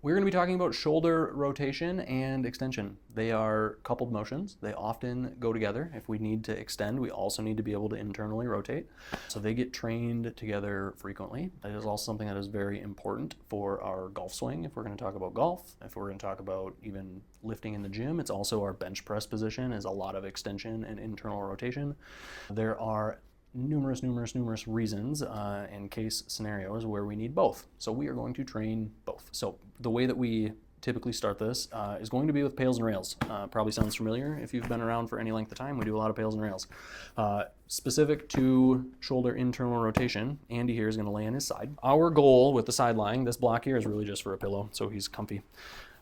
We're going to be talking about shoulder rotation and extension. They are coupled motions. They often go together. If we need to extend, we also need to be able to internally rotate. So they get trained together frequently. That is also something that is very important for our golf swing. If we're going to talk about golf, if we're going to talk about even lifting in the gym, it's also our bench press position is a lot of extension and internal rotation. There are numerous reasons and case scenarios where we need both. So we are going to train both. So the way that we typically start this is going to be with pails and rails. Probably sounds familiar if you've been around for any length of time. We do a lot of pails and rails. Specific to shoulder internal rotation, Andy here is going to lay on his side. Our goal with the side lying, this block here is really just for a pillow, so he's comfy.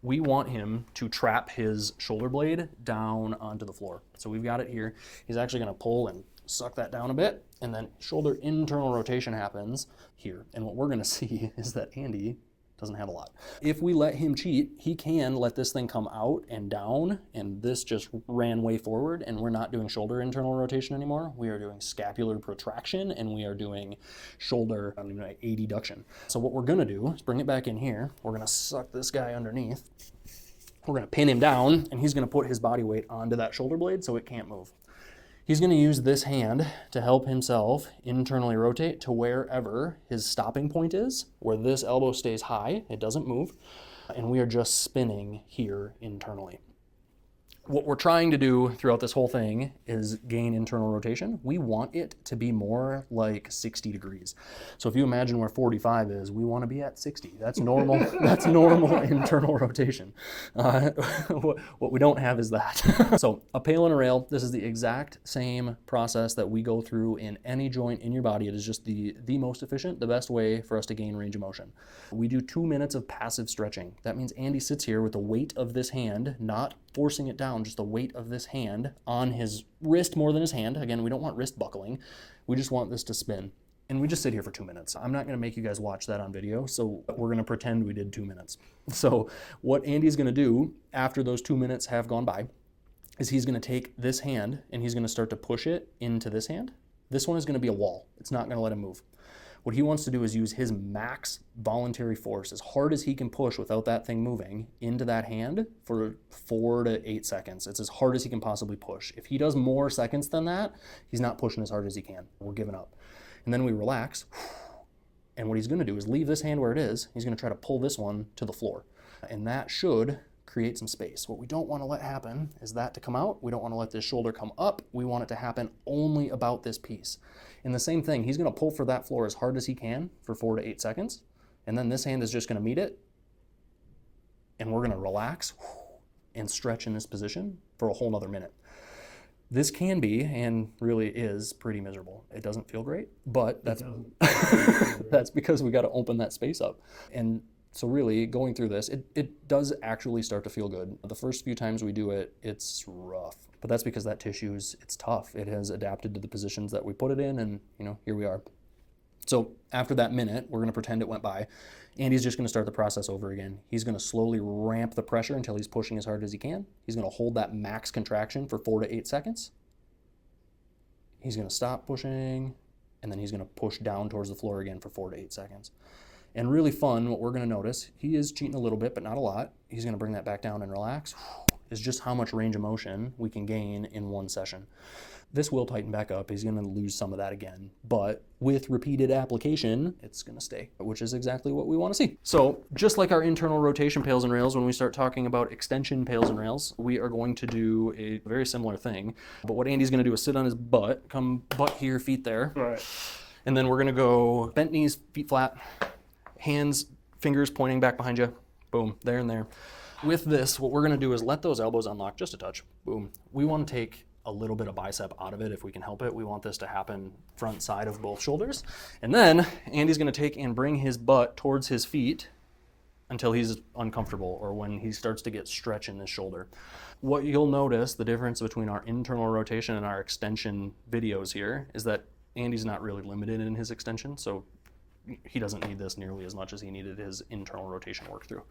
We want him to trap his shoulder blade down onto the floor. So we've got it here. He's actually going to pull and suck that down a bit, and then shoulder internal rotation happens here. And what we're going to see is that Andy doesn't have a lot. If we let him cheat, he can let this thing come out and down, and this just ran way forward, and we're not doing shoulder internal rotation anymore. We are doing scapular protraction, and we are doing shoulder adduction. So what we're going to do is bring it back in here. We're going to suck this guy underneath. We're going to pin him down, and he's going to put his body weight onto that shoulder blade so it can't move. He's going to use this hand to help himself internally rotate to wherever his stopping point is, where this elbow stays high, it doesn't move, and we are just spinning here internally. What we're trying to do throughout this whole thing is gain internal rotation. We want it to be more like 60 degrees. So if you imagine where 45 is, we want to be at 60. That's normal. That's normal internal rotation. What we don't have is that. So a pail and a rail, this is the exact same process that we go through in any joint in your body. It is just the most efficient, the best way for us to gain range of motion. We do 2 minutes of passive stretching. That means Andy sits here with the weight of this hand, not forcing it down, just the weight of this hand on his wrist more than his hand. Again, we don't want wrist buckling. We just want this to spin. And we just sit here for 2 minutes. I'm not going to make you guys watch that on video, so we're going to pretend we did 2 minutes. So what Andy's going to do after those 2 minutes have gone by is he's going to take this hand and he's going to start to push it into this hand. This one is going to be a wall. It's not going to let him move. What he wants to do is use his max voluntary force as hard as he can push without that thing moving into that hand for 4 to 8 seconds. It's as hard as he can possibly push. If he does more seconds than that, he's not pushing as hard as he can. We're giving up. And then we relax. And what he's going to do is leave this hand where it is. He's going to try to pull this one to the floor. And that should create some space. What we don't want to let happen is that to come out. We don't want to let this shoulder come up. We want it to happen only about this piece. And the same thing, he's going to pull for that floor as hard as he can for 4 to 8 seconds. And then this hand is just going to meet it. And we're going to relax and stretch in this position for a whole nother minute. This can be, and really is, pretty miserable. It doesn't feel great, but that's, that's because we got to open that space up. And so really, going through this, it does actually start to feel good. The first few times we do it, it's rough. But that's because that tissue's, it's tough. It has adapted to the positions that we put it in, and here we are. So after that minute, we're going to pretend it went by. Andy's just going to start the process over again. He's going to slowly ramp the pressure until he's pushing as hard as he can. He's going to hold that max contraction for 4 to 8 seconds. He's going to stop pushing, and then he's going to push down towards the floor again for 4 to 8 seconds. And really fun, what we're going to notice, he is cheating a little bit, but not a lot. He's going to bring that back down and relax, is just how much range of motion we can gain in one session. This will tighten back up. He's going to lose some of that again. But with repeated application, it's going to stay, which is exactly what we want to see. So just like our internal rotation pails and rails, when we start talking about extension pails and rails, we are going to do a very similar thing. But what Andy's going to do is sit on his butt, come butt here, feet there. All right. And then we're going to go bent knees, feet flat, hands, fingers pointing back behind you. Boom, there and there. With this, what we're going to do is let those elbows unlock just a touch. Boom. We want to take a little bit of bicep out of it if we can help it. We want this to happen front side of both shoulders. And then Andy's going to take and bring his butt towards his feet until he's uncomfortable or when he starts to get stretch in this shoulder. What you'll notice, the difference between our internal rotation and our extension videos here, is that Andy's not really limited in his extension, so he doesn't need this nearly as much as he needed his internal rotation work through.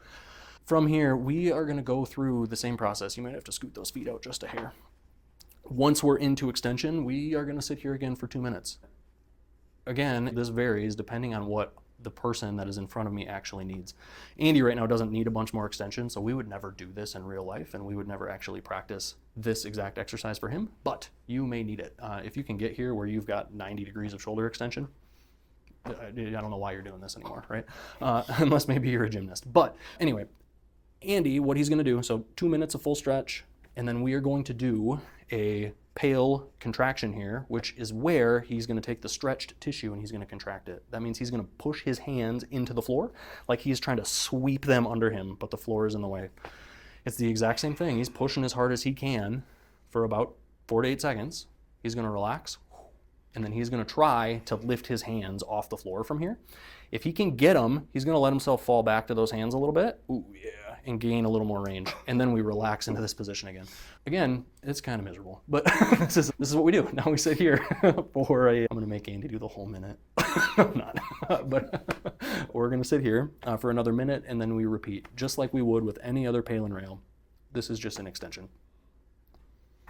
From here, we are going to go through the same process. You might have to scoot those feet out just a hair. Once we're into extension, we are going to sit here again for 2 minutes. Again, this varies depending on what the person that is in front of me actually needs. Andy right now doesn't need a bunch more extension, so we would never do this in real life, and we would never actually practice this exact exercise for him, but you may need it. If you can get here where you've got 90 degrees of shoulder extension, I don't know why you're doing this anymore, right? Unless maybe you're a gymnast. But anyway, Andy, what he's gonna do, so 2 minutes of full stretch, and then we are going to do a PAIL contraction here, which is where he's going to take the stretched tissue and he's going to contract it. That means he's going to push his hands into the floor like he's trying to sweep them under him, but the floor is in the way. It's the exact same thing. He's pushing as hard as he can for about 4 to 8 seconds. He's going to relax, and then he's going to try to lift his hands off the floor from here. If he can get them, he's going to let himself fall back to those hands a little bit. Ooh, yeah. And gain a little more range, and then we relax into this position again. Again, it's kind of miserable, but this is what we do. Now we sit here for I'm gonna make Andy do the whole minute. I'm not, but we're gonna sit here for another minute, and then we repeat, just like we would with any other PAIL and rail. This is just an extension.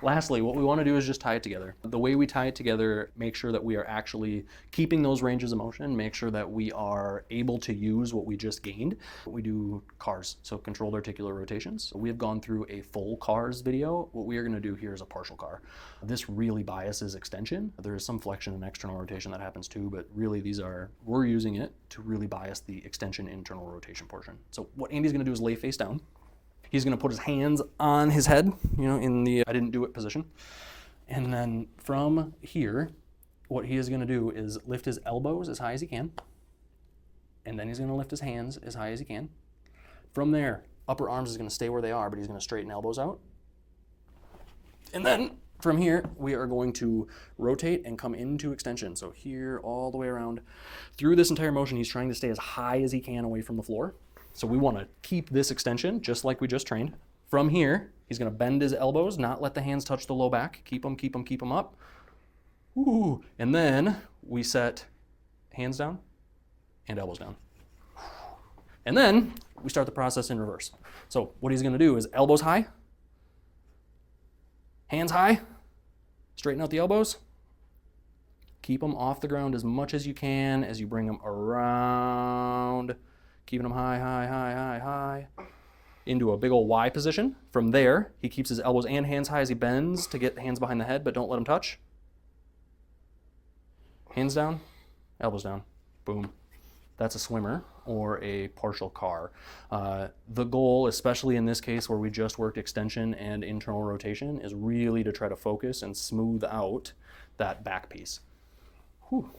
Lastly, what we want to do is just tie it together. The way we tie it together, make sure that we are actually keeping those ranges of motion, make sure that we are able to use what we just gained. We do CARs, so controlled articular rotations. So we have gone through a full CARs video. What we are going to do here is a partial CAR. This really biases extension. There is some flexion and external rotation that happens too, but really we're using it to really bias the extension internal rotation portion. So what Andy's going to do is lay face down. He's going to put his hands on his head, in the I didn't do it position. And then from here, what he is going to do is lift his elbows as high as he can. And then he's going to lift his hands as high as he can. From there, upper arms is going to stay where they are, but he's going to straighten elbows out. And then from here, we are going to rotate and come into extension. So here, all the way around. Through this entire motion, he's trying to stay as high as he can away from the floor. So we want to keep this extension just like we just trained. From here, he's going to bend his elbows, not let the hands touch the low back. Keep them up. Ooh. And then we set hands down and elbows down. And then we start the process in reverse. So what he's going to do is elbows high, hands high, straighten out the elbows. Keep them off the ground as much as you can as you bring them around. Keeping them high, high, high, high, high, into a big old Y position. From there, he keeps his elbows and hands high as he bends to get the hands behind the head, but don't let them touch. Hands down, elbows down, boom. That's a swimmer or a partial CAR. The goal, especially in this case where we just worked extension and internal rotation, is really to try to focus and smooth out that back piece. Whew.